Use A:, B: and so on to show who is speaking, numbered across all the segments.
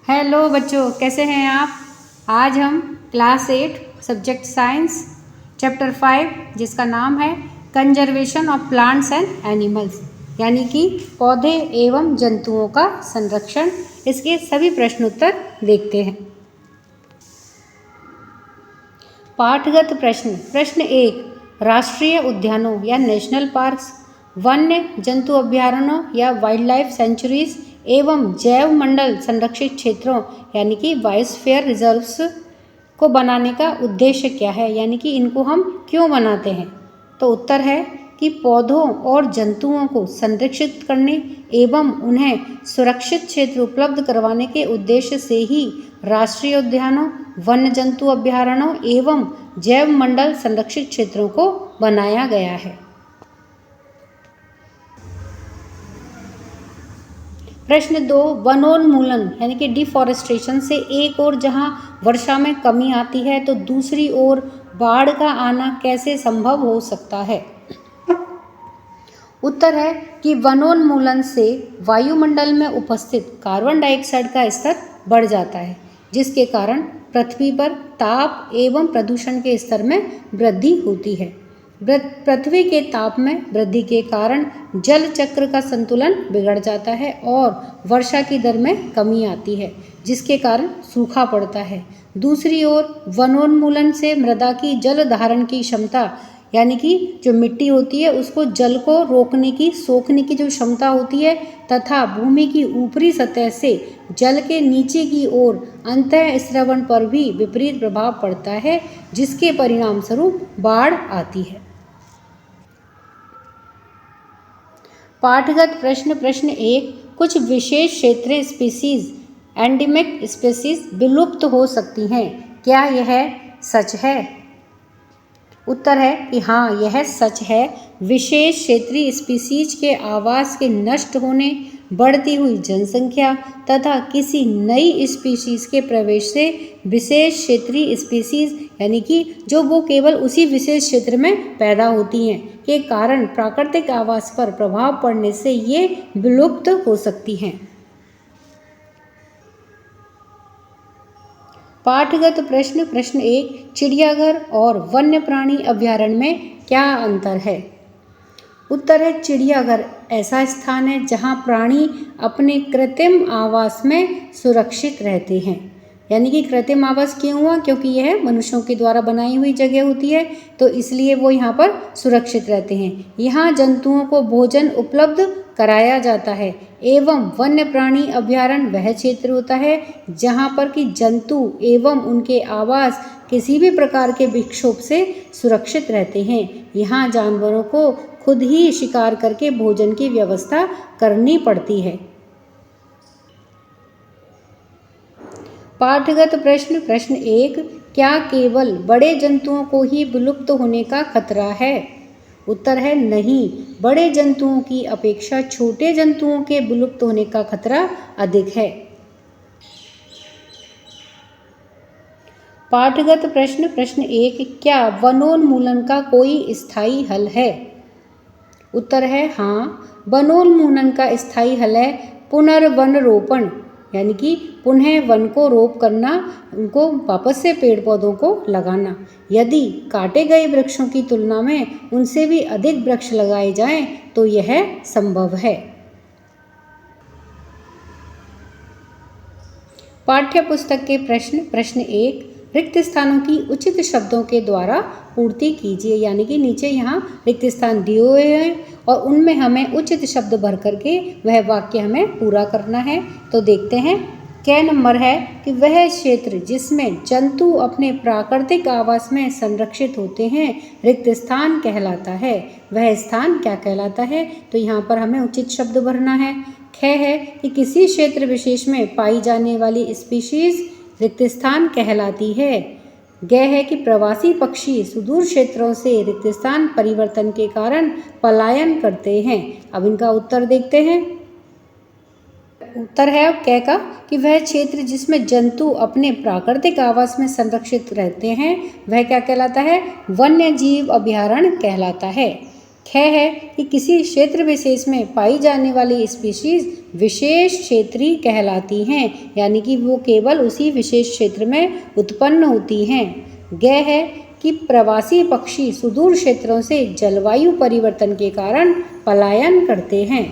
A: Hello बच्चों, कैसे हैं आप। आज हम क्लास 8 सब्जेक्ट साइंस चैप्टर 5 जिसका नाम है conservation of plants and animals, यानी कि पौधे एवं जंतुओं का संरक्षण, इसके सभी प्रश्न उत्तर देखते हैं। पाठगत प्रश्न 1, राष्ट्रीय उद्यानों या नेशनल पार्क्स, वन्य जंतु अभ्यारण्यों या वाइल्ड लाइफ सेंचुरीज एवं जैव मंडल संरक्षित क्षेत्रों यानी कि बायोस्फीयर रिजर्व्स को बनाने का उद्देश्य क्या है, यानी कि इनको हम क्यों बनाते हैं। तो उत्तर है कि पौधों और जंतुओं को संरक्षित करने एवं उन्हें सुरक्षित क्षेत्र उपलब्ध करवाने के उद्देश्य से ही राष्ट्रीय उद्यानों, वन्य जंतु अभ्यारण्यों एवं जैव मंडल संरक्षित क्षेत्रों को बनाया गया है। प्रश्न 2, वनोन्मूलन यानी कि डिफॉरेस्टेशन से एक ओर जहां वर्षा में कमी आती है तो दूसरी ओर बाढ़ का आना कैसे संभव हो सकता है। उत्तर है कि वनोन्मूलन से वायुमंडल में उपस्थित कार्बन डाइऑक्साइड का स्तर बढ़ जाता है, जिसके कारण पृथ्वी पर ताप एवं प्रदूषण के स्तर में वृद्धि होती है। पृथ्वी के ताप में वृद्धि के कारण जल चक्र का संतुलन बिगड़ जाता है और वर्षा की दर में कमी आती है, जिसके कारण सूखा पड़ता है। दूसरी ओर वनोन्मूलन से मृदा की जल धारण की क्षमता, यानी कि जो मिट्टी होती है उसको जल को रोकने की, सोखने की जो क्षमता होती है, तथा भूमि की ऊपरी सतह से जल के नीचे की ओर अंतः स्रवण पर भी विपरीत प्रभाव पड़ता है, जिसके परिणाम स्वरूप बाढ़ आती है। पाठगत प्रश्न 1, कुछ विशेष क्षेत्रीय स्पीसीज एंडेमिक स्पीसीज विलुप्त हो सकती हैं, क्या यह सच है। उत्तर है कि हाँ, यह सच है। विशेष क्षेत्रीय स्पीसीज के आवास के नष्ट होने, बढ़ती हुई जनसंख्या तथा किसी नई स्पीशीज के प्रवेश से विशेष क्षेत्रीय स्पीसीज, यानी कि जो वो केवल उसी विशेष क्षेत्र में पैदा होती हैं, के कारण प्राकृतिक आवास पर प्रभाव पड़ने से ये विलुप्त हो सकती हैं। पाठगत प्रश्न 1, चिड़ियाघर और वन्य प्राणी अभ्यारण्य में क्या अंतर है। उत्तर है चिड़ियाघर ऐसा स्थान है जहां प्राणी अपने कृत्रिम आवास में सुरक्षित रहते हैं, यानी कि कृत्रिम आवास क्यों हुआ, क्योंकि यह मनुष्यों के द्वारा बनाई हुई जगह होती है, तो इसलिए वो यहाँ पर सुरक्षित रहते हैं। यहाँ जंतुओं को भोजन उपलब्ध कराया जाता है एवं वन्य प्राणी अभ्यारण्य वह क्षेत्र होता है जहाँ पर कि जंतु एवं उनके आवास किसी भी प्रकार के विक्षोभ से सुरक्षित रहते हैं। यहाँ जानवरों को खुद ही शिकार करके भोजन की व्यवस्था करनी पड़ती है। पाठगत प्रश्न 1, क्या केवल बड़े जंतुओं को ही विलुप्त होने का खतरा है। उत्तर है नहीं, बड़े जंतुओं की अपेक्षा छोटे जंतुओं के विलुप्त होने का खतरा अधिक है। पाठगत प्रश्न 1, क्या वनोन्मूलन का कोई स्थायी हल है। उत्तर है हाँ, वनोन्मूलन का स्थायी हल है पुनर्वनरोपण, यानी कि पुनः वन को रोप करना, उनको वापस से पेड़ पौधों को लगाना। यदि काटे गए वृक्षों की तुलना में उनसे भी अधिक वृक्ष लगाए जाएं तो यह संभव है। पाठ्य पुस्तक के प्रश्न 1, रिक्त स्थानों की उचित शब्दों के द्वारा पूर्ति कीजिए, यानी कि नीचे यहाँ रिक्त स्थान दिए हुए हैं और उनमें हमें उचित शब्द भर करके वह वाक्य हमें पूरा करना है। तो देखते हैं क्या नंबर है कि वह क्षेत्र जिसमें जंतु अपने प्राकृतिक आवास में संरक्षित होते हैं रिक्त स्थान कहलाता है। वह स्थान क्या कहलाता है, तो यहाँ पर हमें उचित शब्द भरना है। ख है कि किसी क्षेत्र विशेष में पाई जाने वाली स्पीशीज रिक्त स्थान कहलाती है। ग है कि प्रवासी पक्षी सुदूर क्षेत्रों से रिक्त स्थान परिवर्तन के कारण पलायन करते हैं। अब इनका उत्तर देखते हैं। उत्तर है अब क का कि वह क्षेत्र जिसमें जंतु अपने प्राकृतिक आवास में संरक्षित रहते हैं वह क्या कहलाता है, वन्य जीव अभ्यारण्य कहलाता है। ख है कि किसी क्षेत्र विशेष में पाई जाने वाली स्पीशीज विशेष क्षेत्रीय कहलाती हैं, यानी कि वो केवल उसी विशेष क्षेत्र में उत्पन्न होती हैं। ग है कि प्रवासी पक्षी सुदूर क्षेत्रों से जलवायु परिवर्तन के कारण पलायन करते हैं।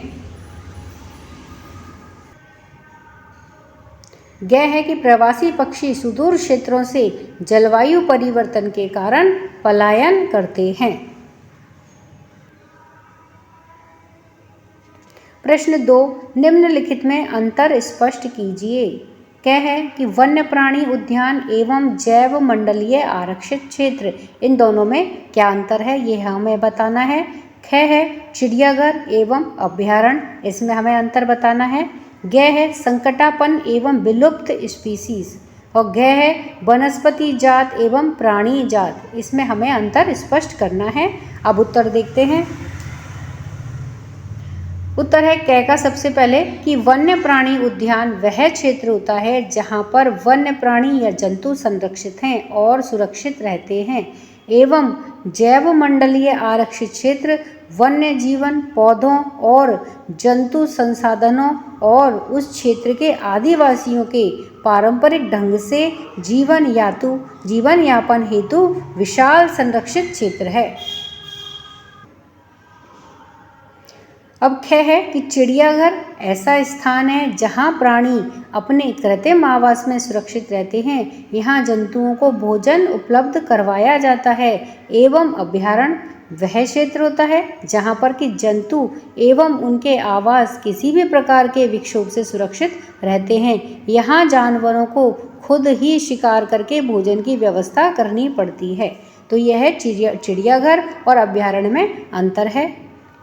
A: ग है कि प्रवासी पक्षी सुदूर क्षेत्रों से जलवायु परिवर्तन के कारण पलायन करते हैं। प्रश्न 2, निम्नलिखित में अंतर स्पष्ट कीजिए। क है कि वन्य प्राणी उद्यान एवं जैव मंडलीय आरक्षित क्षेत्र, इन दोनों में क्या अंतर है ये हमें बताना है। ख है चिड़ियाघर एवं अभ्यारण्य, इसमें हमें अंतर बताना है। ग है संकटापन एवं विलुप्त स्पीसीज और घ है वनस्पति जात एवं प्राणी जात, इसमें हमें अंतर स्पष्ट करना है। अब उत्तर देखते हैं। उत्तर है क का सबसे पहले कि वन्य प्राणी उद्यान वह क्षेत्र होता है जहाँ पर वन्य प्राणी या जंतु संरक्षित हैं और सुरक्षित रहते हैं, एवं जैव मंडलीय आरक्षित क्षेत्र वन्य जीवन, पौधों और जंतु संसाधनों और उस क्षेत्र के आदिवासियों के पारंपरिक ढंग से जीवन यापन हेतु विशाल संरक्षित क्षेत्र है। अब ख है कि चिड़ियाघर ऐसा स्थान है जहां प्राणी अपने कृत्रिम आवास में सुरक्षित रहते हैं, यहां जंतुओं को भोजन उपलब्ध करवाया जाता है। एवं अभ्यारण्य वह क्षेत्र होता है जहां पर कि जंतु एवं उनके आवास किसी भी प्रकार के विक्षोभ से सुरक्षित रहते हैं, यहां जानवरों को खुद ही शिकार करके भोजन की व्यवस्था करनी पड़ती है। तो यह चिड़ियाघर और अभ्यारण्य में अंतर है।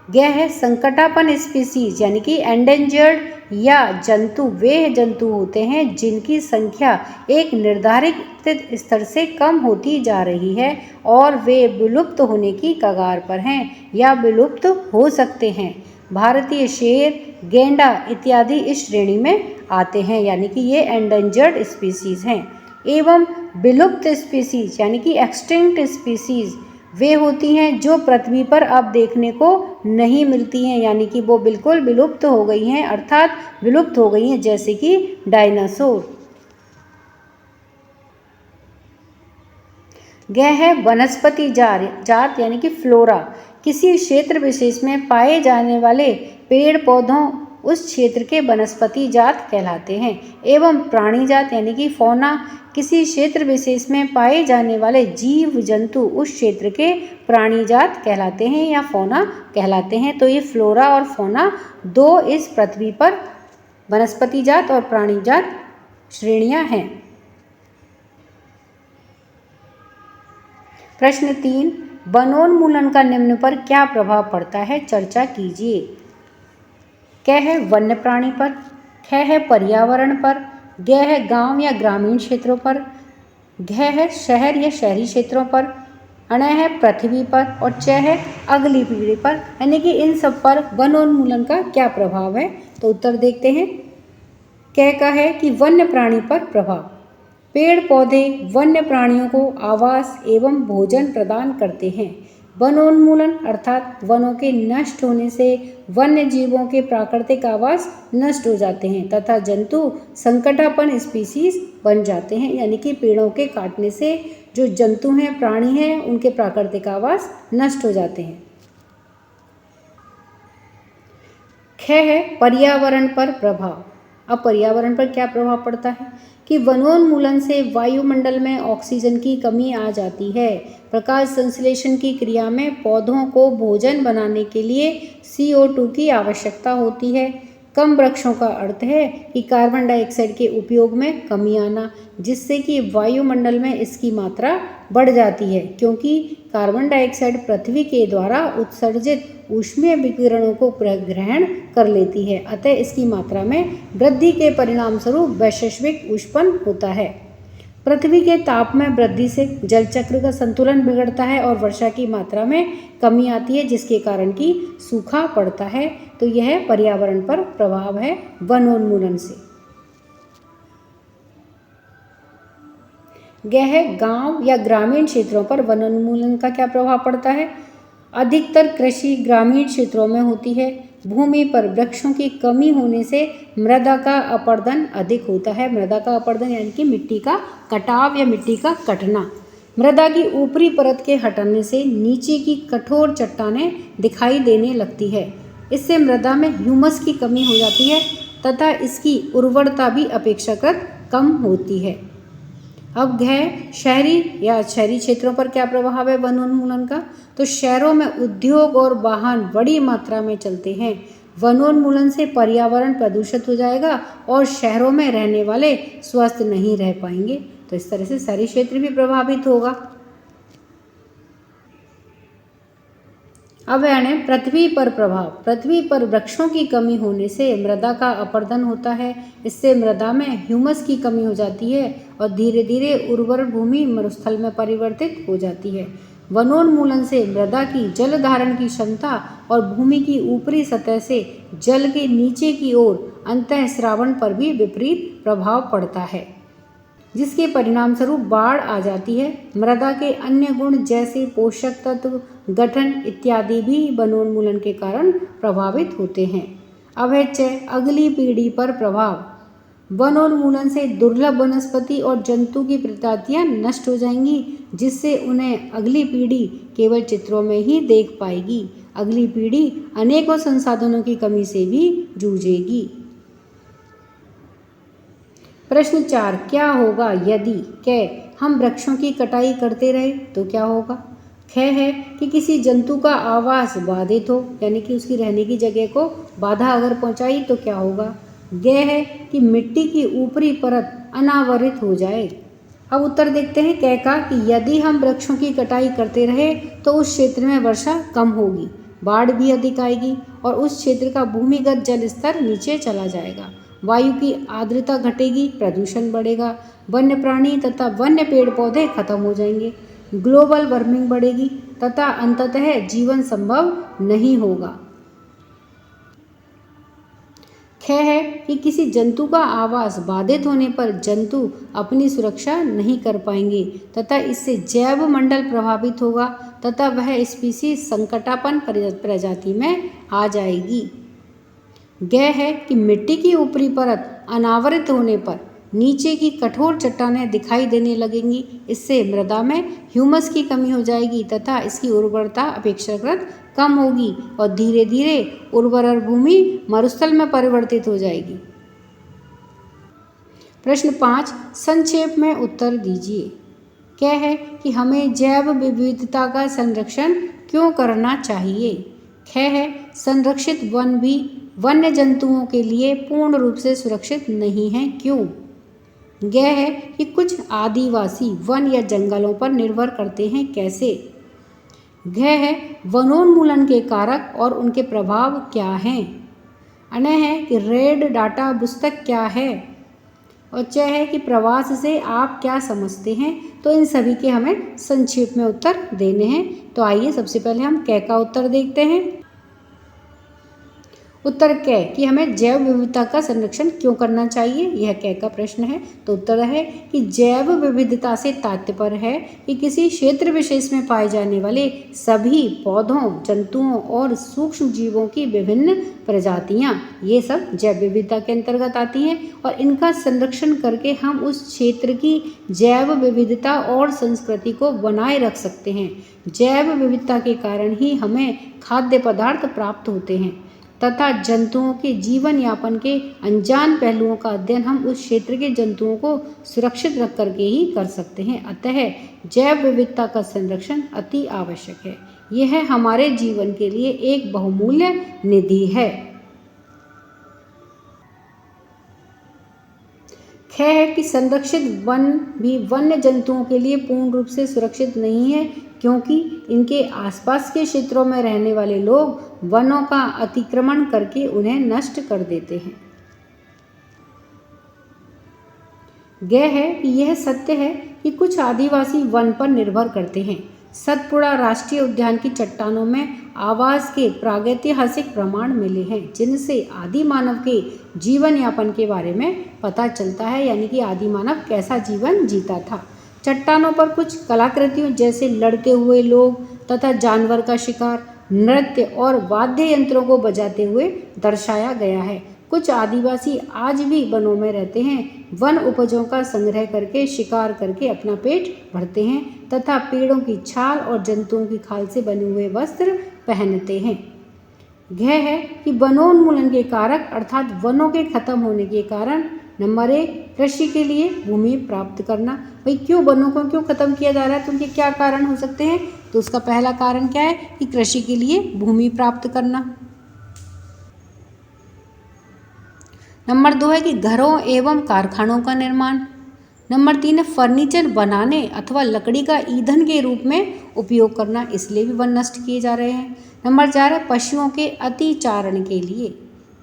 A: यह है संकटापन स्पीसीज, यानी कि एंडेंजर्ड या जंतु वे जंतु होते हैं जिनकी संख्या एक निर्धारित स्तर से कम होती जा रही है और वे विलुप्त होने की कगार पर हैं या विलुप्त हो सकते हैं। भारतीय शेर, गेंडा इत्यादि इस श्रेणी में आते हैं, यानी कि ये एंडेंजर्ड स्पीसीज हैं। एवं विलुप्त स्पीसीज यानी कि एक्सटिंक्ट स्पीसीज वे होती हैं जो पृथ्वी पर अब देखने को नहीं मिलती हैं, यानी कि वो बिल्कुल विलुप्त हो गई हैं, अर्थात विलुप्त हो गई हैं, जैसे कि डायनासोर। यह है वनस्पति जात यानी कि फ्लोरा, किसी क्षेत्र विशेष में पाए जाने वाले पेड़ पौधों उस क्षेत्र के वनस्पति जात कहलाते हैं। एवं प्राणी जात यानी कि फौना, किसी क्षेत्र विशेष में पाए जाने वाले जीव जंतु उस क्षेत्र के प्राणी जात कहलाते हैं या फौना कहलाते हैं। तो ये फ्लोरा और फौना दो इस पृथ्वी पर वनस्पति जात और प्राणी जात श्रेणियां हैं। प्रश्न 3, वनोन्मूलन का निम्न पर क्या प्रभाव पड़ता है, चर्चा कीजिए। क है वन्य प्राणी पर, ख है पर्यावरण पर, ग है गांव या ग्रामीण क्षेत्रों पर, घ है शहर या शहरी क्षेत्रों पर, अण है पृथ्वी पर और च है अगली पीढ़ी पर, यानी कि इन सब पर वनोन्मूलन का क्या प्रभाव है। तो उत्तर देखते हैं। क का है कि वन्य प्राणी पर प्रभाव। पेड़ पौधे वन्य प्राणियों को आवास एवं भोजन प्रदान करते हैं। वनोन्मूलन अर्थात वनों के नष्ट होने से वन्य जीवों के प्राकृतिक आवास नष्ट हो जाते हैं तथा जंतु संकटापन स्पीसीज बन जाते हैं, यानी कि पेड़ों के काटने से जो जंतु हैं, प्राणी हैं, उनके प्राकृतिक आवास नष्ट हो जाते हैं। ख है पर्यावरण पर प्रभाव। अब पर्यावरण पर क्या प्रभाव पड़ता है कि वनोन्मूलन से वायुमंडल में ऑक्सीजन की कमी आ जाती है। प्रकाश संश्लेषण की क्रिया में पौधों को भोजन बनाने के लिए CO2 की आवश्यकता होती है। कम वृक्षों का अर्थ है कि कार्बन डाइऑक्साइड के उपयोग में कमी आना, जिससे कि वायुमंडल में इसकी मात्रा बढ़ जाती है, क्योंकि कार्बन डाइऑक्साइड पृथ्वी के द्वारा उत्सर्जित ऊष्मीय विकिरणों को ग्रहण कर लेती है, अतः इसकी मात्रा में वृद्धि के परिणाम स्वरूप वैश्विक उष्णन होता है। पृथ्वी के ताप में वृद्धि से जल चक्र का संतुलन बिगड़ता है और वर्षा की मात्रा में कमी आती है, जिसके कारण कि सूखा पड़ता है। तो यह पर्यावरण पर प्रभाव है वनोन्मूलन से। यह है गांव या ग्रामीण क्षेत्रों पर वनोन्मूलन का क्या प्रभाव पड़ता है। अधिकतर कृषि ग्रामीण क्षेत्रों में होती है। भूमि पर वृक्षों की कमी होने से मृदा का अपरदन अधिक होता है। मृदा का अपरदन यानी कि मिट्टी का कटाव या मिट्टी का कटना। मृदा की ऊपरी परत के हटने से नीचे की कठोर चट्टानें दिखाई देने लगती है। इससे मृदा में ह्यूमस की कमी हो जाती है तथा इसकी उर्वरता भी अपेक्षाकृत कम होती है। अब शहरी क्षेत्रों पर क्या प्रभाव है वनोन्मूलन का? तो शहरों में उद्योग और वाहन बड़ी मात्रा में चलते हैं। वनोन्मूलन से पर्यावरण प्रदूषित हो जाएगा और शहरों में रहने वाले स्वस्थ नहीं रह पाएंगे। तो इस तरह से शहरी क्षेत्र भी प्रभावित होगा। अब है पृथ्वी पर प्रभाव। पृथ्वी पर वृक्षों की कमी होने से मृदा का अपरदन होता है। इससे मृदा में ह्यूमस की कमी हो जाती है और धीरे धीरे उर्वर भूमि मरुस्थल में परिवर्तित हो जाती है। वनोन्मूलन से मृदा की जल धारण की क्षमता और भूमि की ऊपरी सतह से जल के नीचे की ओर अंतःस्रावण पर भी विपरीत प्रभाव पड़ता है, जिसके परिणाम स्वरूप बाढ़ आ जाती है। मृदा के अन्य गुण जैसे पोषक तत्व, गठन इत्यादि भी वनोन्मूलन के कारण प्रभावित होते हैं। अब है अगली पीढ़ी पर प्रभाव। वनोन्मूलन से दुर्लभ वनस्पति और जंतु की प्रजातियां नष्ट हो जाएंगी, जिससे उन्हें अगली पीढ़ी केवल चित्रों में ही देख पाएगी। अगली पीढ़ी अनेकों संसाधनों की कमी से भी जूझेगी। प्रश्न 4, क्या होगा यदि हम वृक्षों की कटाई करते रहे तो क्या होगा? है कि किसी जंतु का आवास बाधित हो, यानी कि उसकी रहने की जगह को बाधा अगर पहुंचाई तो क्या होगा? है कि मिट्टी की ऊपरी परत अनावरित हो जाए। अब उत्तर देखते हैं का कि यदि हम वृक्षों की कटाई करते रहे तो उस क्षेत्र में वर्षा कम होगी, बाढ़ भी अधिक आएगी और उस क्षेत्र का भूमिगत जल स्तर नीचे चला जाएगा। वायु की आर्द्रता घटेगी, प्रदूषण बढ़ेगा, वन्य प्राणी तथा वन्य पेड़ पौधे खत्म हो जाएंगे, ग्लोबल वार्मिंग बढ़ेगी तथा अंततः जीवन संभव नहीं होगा। है कि किसी जंतु का आवास बाधित होने पर जंतु अपनी सुरक्षा नहीं कर पाएंगे तथा इससे जैव मंडल प्रभावित होगा तथा वह स्पीसीज संकटापन्न प्रजाति में आ जाएगी। है कि मिट्टी की ऊपरी परत अनावृत होने पर नीचे की कठोर चट्टानें दिखाई देने लगेंगी। इससे मृदा में ह्यूमस की कमी हो जाएगी तथा इसकी उर्वरता अपेक्षाकृत कम होगी और धीरे धीरे उर्वर भूमि मरुस्थल में परिवर्तित हो जाएगी। प्रश्न 5, संक्षेप में उत्तर दीजिए। है कि हमें जैव विविधता का संरक्षण क्यों करना चाहिए? है संरक्षित वन भी वन्य जंतुओं के लिए पूर्ण रूप से सुरक्षित नहीं है। क्यों? है कि कुछ आदिवासी वन या जंगलों पर निर्भर करते हैं। कैसे? है वनोन्मूलन के कारक और उनके प्रभाव क्या हैं? है कि रेड डाटा पुस्तक क्या है? और है कि प्रवास से आप क्या समझते हैं? तो इन सभी के हमें संक्षेप में उत्तर देने हैं। तो आइए सबसे पहले हम का उत्तर देखते हैं। उत्तर कि हमें जैव विविधता का संरक्षण क्यों करना चाहिए, यह का प्रश्न है। तो उत्तर है कि जैव विविधता से तात्पर्य है कि किसी क्षेत्र विशेष में पाए जाने वाले सभी पौधों, जंतुओं और सूक्ष्म जीवों की विभिन्न प्रजातियां, ये सब जैव विविधता के अंतर्गत आती हैं और इनका संरक्षण करके हम उस क्षेत्र की जैव विविधता और संस्कृति को बनाए रख सकते हैं। जैव विविधता के कारण ही हमें खाद्य पदार्थ प्राप्त होते हैं तथा जंतुओं के जीवन यापन के अनजान पहलुओं का अध्ययन हम उस क्षेत्र के जंतुओं को सुरक्षित रख करके ही कर सकते हैं। अतः जैव विविधता का संरक्षण अति आवश्यक है। यह हमारे जीवन के लिए एक बहुमूल्य निधि है। है कि संरक्षित वन भी वन्य जंतुओं के लिए पूर्ण रूप से सुरक्षित नहीं है, क्योंकि इनके आसपास के क्षेत्रों में रहने वाले लोग वनों का अतिक्रमण करके उन्हें नष्ट कर देते हैं। है कि यह सत्य है कि कुछ आदिवासी वन पर निर्भर करते हैं। सतपुड़ा राष्ट्रीय उद्यान की चट्टानों में आवास के प्रागैतिहासिक प्रमाण मिले हैं, जिनसे आदि मानव के जीवन यापन के बारे में पता चलता है, यानी कि आदि मानव कैसा जीवन जीता था। चट्टानों पर कुछ कलाकृतियों जैसे लड़ते हुए लोग तथा जानवर का शिकार, नृत्य और वाद्य यंत्रों को बजाते हुए दर्शाया गया है। कुछ आदिवासी आज भी वनों में रहते हैं। वन उपजों का संग्रह करके शिकार करके अपना पेट भरते हैं तथा पेड़ों की छाल और जंतुओं की खाल से बने हुए वस्त्र पहनते हैं। यह है कि वनोन्मूलन के कारक अर्थात वनों के खत्म होने के कारण नंबर 1 कृषि के लिए भूमि प्राप्त करना। भाई क्यों वनों को क्यों खत्म किया जा रहा है, तो उनके क्या कारण हो सकते हैं? तो उसका पहला कारण क्या है कि कृषि के लिए भूमि प्राप्त करना। नंबर 2 है कि घरों एवं कारखानों का निर्माण। नंबर 3 है फर्नीचर बनाने अथवा लकड़ी का ईंधन के रूप में उपयोग करना, इसलिए भी वन नष्ट किए जा रहे हैं। नंबर 4 है पशुओं के अतिचारण के लिए।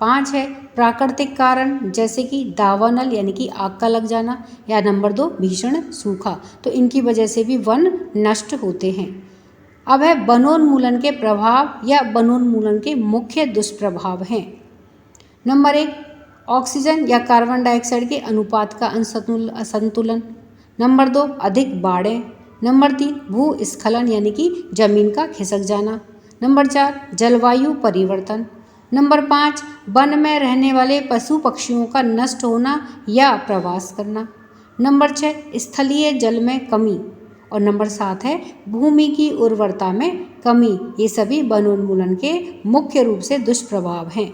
A: 5 है प्राकृतिक कारण जैसे कि दावानल यानी कि आग का लग जाना, या नंबर 2 भीषण सूखा, तो इनकी वजह से भी वन नष्ट होते हैं। अब है वनोन्मूलन के प्रभाव या वनोन्मूलन के मुख्य दुष्प्रभाव हैं। नंबर 1 ऑक्सीजन या कार्बन डाइऑक्साइड के अनुपात का असंतुलन। नंबर 2 अधिक बाढ़ें। नंबर 3 भूस्खलन यानी कि जमीन का खिसक जाना। नंबर 4 जलवायु परिवर्तन। नंबर 5 वन में रहने वाले पशु पक्षियों का नष्ट होना या प्रवास करना। नंबर 6 स्थलीय जल में कमी। और नंबर 7 है भूमि की उर्वरता में कमी। ये सभी वनोन्मूलन के मुख्य रूप से दुष्प्रभाव हैं।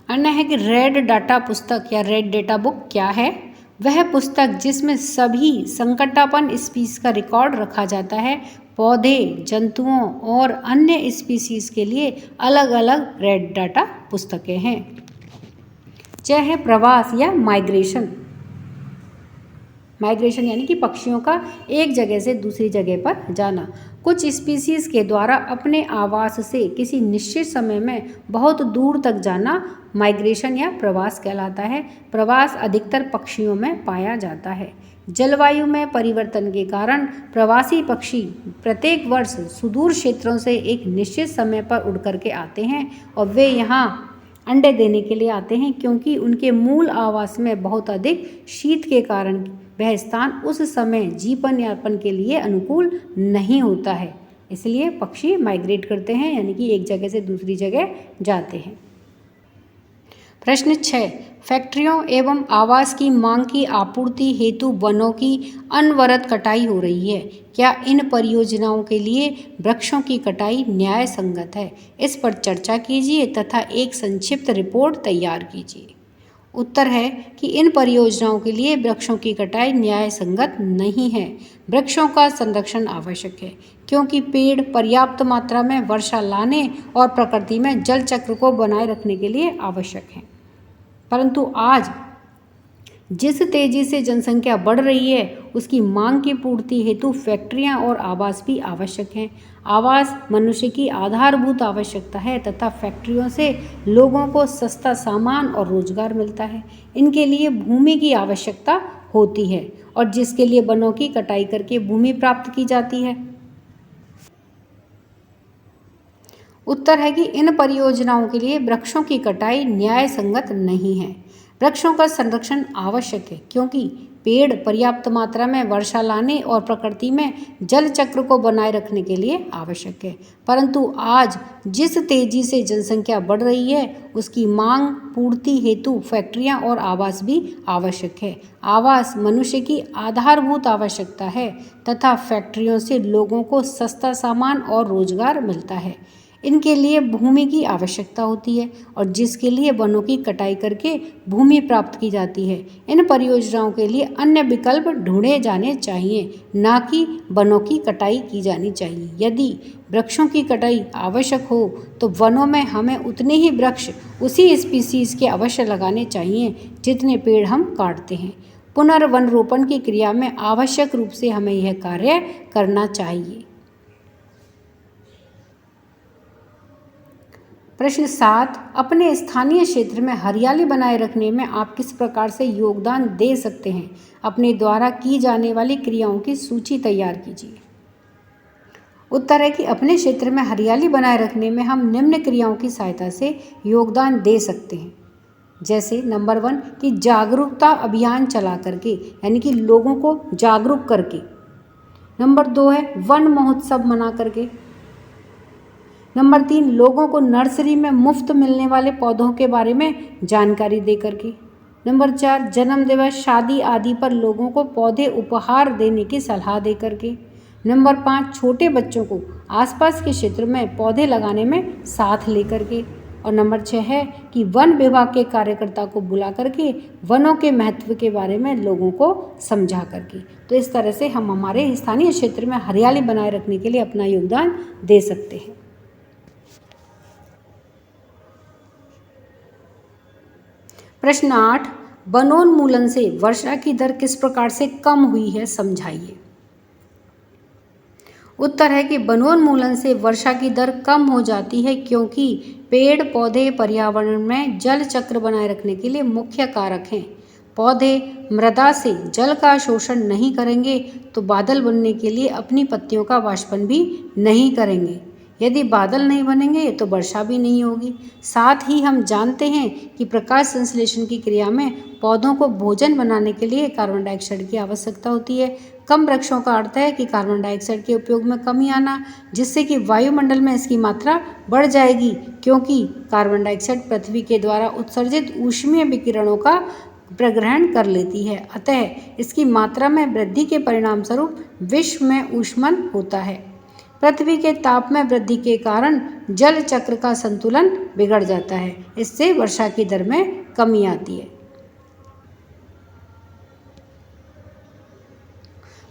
A: अन्य है कि रेड डाटा पुस्तक या रेड डेटा बुक क्या है? वह पुस्तक जिसमें सभी संकटापन्न स्पीशीज का रिकॉर्ड रखा जाता है। पौधे, जंतुओं और अन्य स्पीशीज के लिए अलग अलग रेड डाटा पुस्तकें हैं। चाहे प्रवास या माइग्रेशन। माइग्रेशन यानी कि पक्षियों का एक जगह से दूसरी जगह पर जाना। कुछ स्पीशीज के द्वारा अपने आवास से किसी निश्चित समय में बहुत दूर तक जाना माइग्रेशन या प्रवास कहलाता है। प्रवास अधिकतर पक्षियों में पाया जाता है। जलवायु में परिवर्तन के कारण प्रवासी पक्षी प्रत्येक वर्ष सुदूर क्षेत्रों से एक निश्चित समय पर उड़ करके आते हैं और वे यहाँ अंडे देने के लिए आते हैं, क्योंकि उनके मूल आवास में बहुत अधिक शीत के कारण वह स्थान उस समय जीवन यापन के लिए अनुकूल नहीं होता है। इसलिए पक्षी माइग्रेट करते हैं यानी कि एक जगह से दूसरी जगह जाते हैं। प्रश्न 6 फैक्ट्रियों एवं आवास की मांग की आपूर्ति हेतु वनों की अनवरत कटाई हो रही है। क्या इन परियोजनाओं के लिए वृक्षों की कटाई न्याय संगत है? इस पर चर्चा कीजिए तथा एक संक्षिप्त रिपोर्ट तैयार कीजिए। उत्तर है कि इन परियोजनाओं के लिए वृक्षों की कटाई न्याय संगत नहीं है। वृक्षों का संरक्षण आवश्यक है, क्योंकि पेड़ पर्याप्त मात्रा में वर्षा लाने और प्रकृति में जल चक्र को बनाए रखने के लिए आवश्यक हैं। परंतु आज जिस तेजी से जनसंख्या बढ़ रही है उसकी मांग की पूर्ति हेतु फैक्ट्रियां और आवास भी आवश्यक हैं। आवास मनुष्य की आधारभूत आवश्यकता है तथा फैक्ट्रियों से लोगों को सस्ता सामान और रोजगार मिलता है। इनके लिए भूमि की आवश्यकता होती है और जिसके लिए वनों की कटाई करके भूमि प्राप्त की जाती है। उत्तर है कि इन परियोजनाओं के लिए वृक्षों की कटाई न्याय संगत नहीं है। वृक्षों का संरक्षण आवश्यक है, क्योंकि पेड़ पर्याप्त मात्रा में वर्षा लाने और प्रकृति में जल चक्र को बनाए रखने के लिए आवश्यक है। परंतु आज जिस तेजी से जनसंख्या बढ़ रही है उसकी मांग पूर्ति हेतु फैक्ट्रियां और आवास भी आवश्यक है। आवास मनुष्य की आधारभूत आवश्यकता है तथा फैक्ट्रियों से लोगों को सस्ता सामान और रोजगार मिलता है। इनके लिए भूमि की आवश्यकता होती है और जिसके लिए वनों की कटाई करके भूमि प्राप्त की जाती है। इन परियोजनाओं के लिए अन्य विकल्प ढूंढे जाने चाहिए, ना कि वनों की कटाई की जानी चाहिए। यदि वृक्षों की कटाई आवश्यक हो तो वनों में हमें उतने ही वृक्ष उसी स्पीसीज के अवश्य लगाने चाहिए जितने पेड़ हम काटते हैं। पुनर्वन रोपण की क्रिया में आवश्यक रूप से हमें यह कार्य करना चाहिए। प्रश्न 7 अपने स्थानीय क्षेत्र में हरियाली बनाए रखने में आप किस प्रकार से योगदान दे सकते हैं? अपने द्वारा की जाने वाली क्रियाओं की सूची तैयार कीजिए। उत्तर है कि अपने क्षेत्र में हरियाली बनाए रखने में हम निम्न क्रियाओं की सहायता से योगदान दे सकते हैं। जैसे नंबर 1 कि जागरूकता अभियान चला करके, यानी कि लोगों को जागरूक करके। नंबर 2 है वन महोत्सव मना करके। नंबर 3 लोगों को नर्सरी में मुफ्त मिलने वाले पौधों के बारे में जानकारी दे करके। नंबर 4 जन्म दिवस, शादी आदि पर लोगों को पौधे उपहार देने की सलाह दे करके। नंबर 5 छोटे बच्चों को आसपास के क्षेत्र में पौधे लगाने में साथ लेकर के। और नंबर 6 है कि वन विभाग के कार्यकर्ता को बुला करके वनों के महत्व के बारे में लोगों को समझा करके। तो इस तरह से हम हमारे स्थानीय क्षेत्र में हरियाली बनाए रखने के लिए अपना योगदान दे सकते हैं। प्रश्न 8 वनोन्मूलन से वर्षा की दर किस प्रकार से कम हुई है, समझाइए। उत्तर है कि वनोन्मूलन से वर्षा की दर कम हो जाती है क्योंकि पेड़ पौधे पर्यावरण में जल चक्र बनाए रखने के लिए मुख्य कारक हैं। पौधे मृदा से जल का शोषण नहीं करेंगे तो बादल बनने के लिए अपनी पत्तियों का वाष्पन भी नहीं करेंगे। यदि बादल नहीं बनेंगे तो वर्षा भी नहीं होगी। साथ ही हम जानते हैं कि प्रकाश संश्लेषण की क्रिया में पौधों को भोजन बनाने के लिए कार्बन डाइऑक्साइड की आवश्यकता होती है। कम वृक्षों का अर्थ है कि कार्बन डाइऑक्साइड के उपयोग में कमी आना, जिससे कि वायुमंडल में इसकी मात्रा बढ़ जाएगी, क्योंकि कार्बन डाइऑक्साइड पृथ्वी के द्वारा उत्सर्जित ऊष्मीय विकिरणों का प्रग्रहण कर लेती है। अतः इसकी मात्रा में वृद्धि के परिणाम स्वरूप विश्व में ऊष्मन होता है। पृथ्वी के ताप में वृद्धि के कारण जल चक्र का संतुलन बिगड़ जाता है। इससे वर्षा की दर में कमी आती है।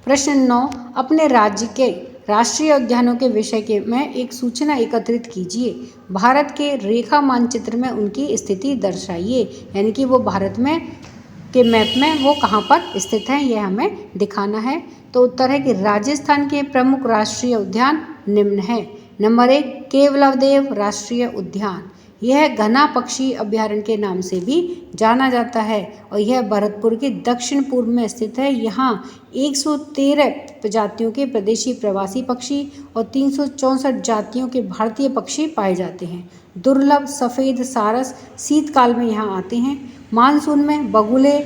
A: प्रश्न 9 अपने राज्य के राष्ट्रीय उद्यानों के विषय के में एक सूचना एकत्रित कीजिए। भारत के रेखा मानचित्र में उनकी स्थिति दर्शाइए, यानी कि वो भारत में के मैप में वो कहाँ पर स्थित हैं, यह हमें दिखाना है। तो उत्तर है कि राजस्थान के प्रमुख राष्ट्रीय उद्यान निम्न है। नंबर 1 केवलादेव राष्ट्रीय उद्यान, यह घना पक्षी अभ्यारण्य के नाम से भी जाना जाता है और यह भरतपुर के दक्षिण पूर्व में स्थित है। यहाँ 113 प्रजातियों के प्रदेशी प्रवासी पक्षी और 364 जातियों के भारतीय पक्षी पाए जाते हैं। दुर्लभ सफ़ेद सारस शीतकाल में यहाँ आते हैं। मानसून में बगुले,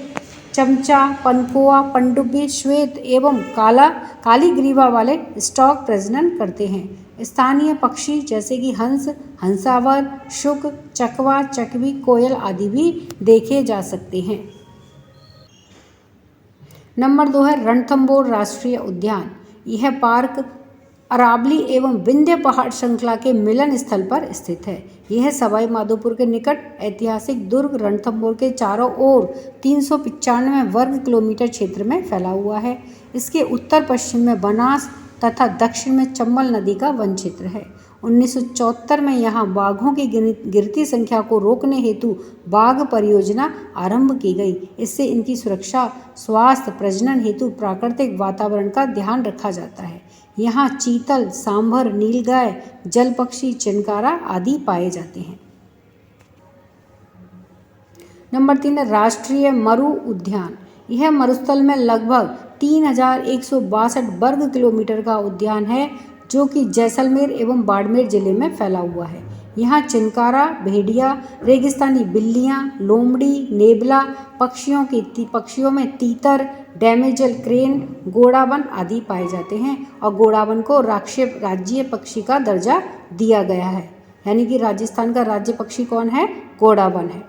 A: चमचा, पनकोआ, पनडुब्बी, श्वेत एवं काली ग्रीवा वाले स्टॉक प्रजनन करते हैं। स्थानीय पक्षी जैसे कि हंस, हंसावर, शुक, चकवा, चकवी, कोयल आदि भी देखे जा सकते हैं। नंबर 2 है रणथंभौर राष्ट्रीय उद्यान, यह पार्क अरावली एवं विंध्य पहाड़ श्रृंखला के मिलन स्थल पर स्थित है। यह सवाई माधोपुर के निकट ऐतिहासिक दुर्ग रणथंभौर के चारों ओर 395 वर्ग किलोमीटर क्षेत्र में फैला हुआ है। इसके उत्तर पश्चिम में बनास तथा दक्षिण में चंबल नदी का वन क्षेत्र है। 1974 में यहाँ बाघों की गिरती संख्या को रोकने हेतु बाघ परियोजना आरंभ की गई। इससे इनकी सुरक्षा, स्वास्थ्य, प्रजनन हेतु प्राकृतिक वातावरण का ध्यान रखा जाता है। यहाँ चीतल, सांभर, नीलगाय, जल पक्षी, चिनकारा आदि पाए जाते हैं। नंबर 3 है राष्ट्रीय मरु उद्यान, यह मरुस्थल में लगभग 3162 वर्ग किलोमीटर का उद्यान है जो कि जैसलमेर एवं बाड़मेर जिले में फैला हुआ है। यहाँ चिनकारा, भेड़िया, रेगिस्तानी बिल्लियाँ, लोमड़ी, नेबला, पक्षियों में तीतर, डैमेजल क्रेन, गोड़ावन आदि पाए जाते हैं और गोड़ावन को राज्य पक्षी का दर्जा दिया गया है, यानी कि राजस्थान का राज्य पक्षी कौन है? गोड़ावन है।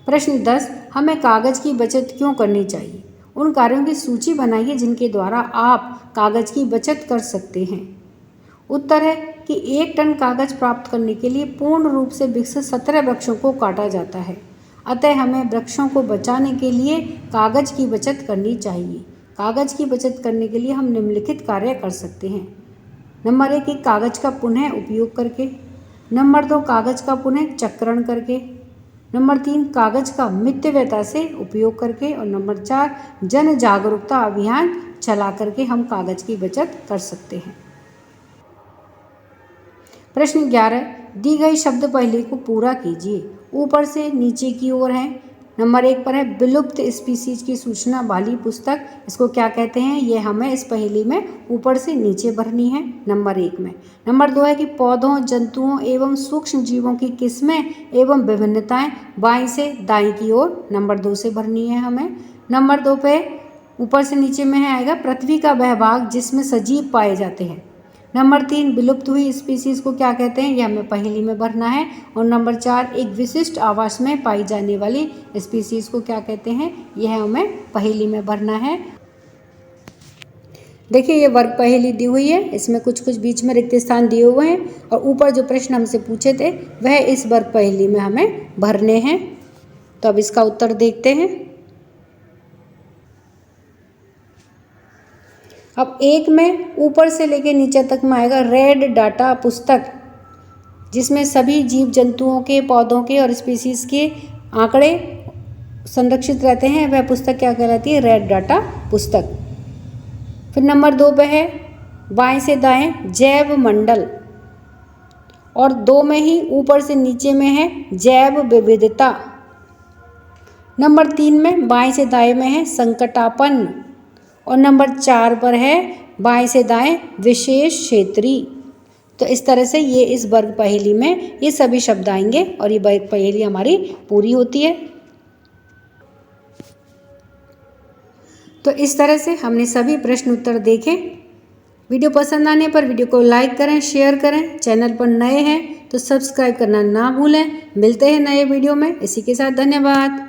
A: प्रश्न 10 हमें कागज की बचत क्यों करनी चाहिए? उन कार्यों की सूची बनाइए जिनके द्वारा आप कागज की बचत कर सकते हैं। उत्तर है कि 1 टन कागज प्राप्त करने के लिए पूर्ण रूप से विकसित 17 वृक्षों को काटा जाता है। अतः हमें वृक्षों को बचाने के लिए कागज की बचत करनी चाहिए। कागज की बचत करने के लिए हम निम्नलिखित कार्य कर सकते हैं। नंबर 1 कागज का पुनः उपयोग करके। नंबर 2 कागज का पुनः चक्रण करके। नंबर 3 कागज का मितव्ययता से उपयोग करके। और नंबर 4 जन जागरूकता अभियान चला करके हम कागज की बचत कर सकते हैं। प्रश्न 11 दी गई शब्द पहले को पूरा कीजिए। ऊपर से नीचे की ओर है। नंबर 1 पर है विलुप्त स्पीसीज की सूचना वाली पुस्तक, इसको क्या कहते हैं, ये हमें इस पहेली में ऊपर से नीचे भरनी है नंबर 1 में। नंबर 2 है कि पौधों, जंतुओं एवं सूक्ष्म जीवों की किस्में एवं विभिन्नताएं बाईं से दाईं की ओर, नंबर 2 से भरनी है हमें। नंबर 2 पे ऊपर से नीचे में है आएगा पृथ्वी का वह भाग जिसमें सजीव पाए जाते हैं। नंबर 3 विलुप्त हुई स्पीसीज को क्या कहते हैं, यह हमें पहेली में भरना है। और नंबर 4 एक विशिष्ट आवास में पाई जाने वाली स्पीसीज को क्या कहते हैं, यह हमें पहेली में भरना है। देखिए ये वर्ग पहेली दी हुई है, इसमें कुछ कुछ बीच में रिक्त स्थान दिए हुए हैं और ऊपर जो प्रश्न हमसे पूछे थे वह इस वर्ग पहेली में हमें भरने हैं। तो अब इसका उत्तर देखते हैं। अब 1 में ऊपर से लेके नीचे तक में आएगा रेड डाटा पुस्तक, जिसमें सभी जीव जंतुओं के, पौधों के और स्पीसीज के आंकड़े संरक्षित रहते हैं, वह पुस्तक क्या कहलाती है, रेड डाटा पुस्तक। फिर नंबर 2 पे है बाएं से दाएं जैव मंडल, और 2 में ही ऊपर से नीचे में है जैव विविधता। नंबर 3 में बाएं से दाएं में है संकटापन्न, और नंबर 4 पर है बाएं से दाएं विशेष क्षेत्रीय। तो इस तरह से ये इस वर्ग पहेली में ये सभी शब्द आएंगे और ये वर्ग पहेली हमारी पूरी होती है। तो इस तरह से हमने सभी प्रश्न उत्तर देखे। वीडियो पसंद आने पर वीडियो को लाइक करें, शेयर करें। चैनल पर नए हैं तो सब्सक्राइब करना ना भूलें। मिलते हैं नए वीडियो में। इसी के साथ धन्यवाद।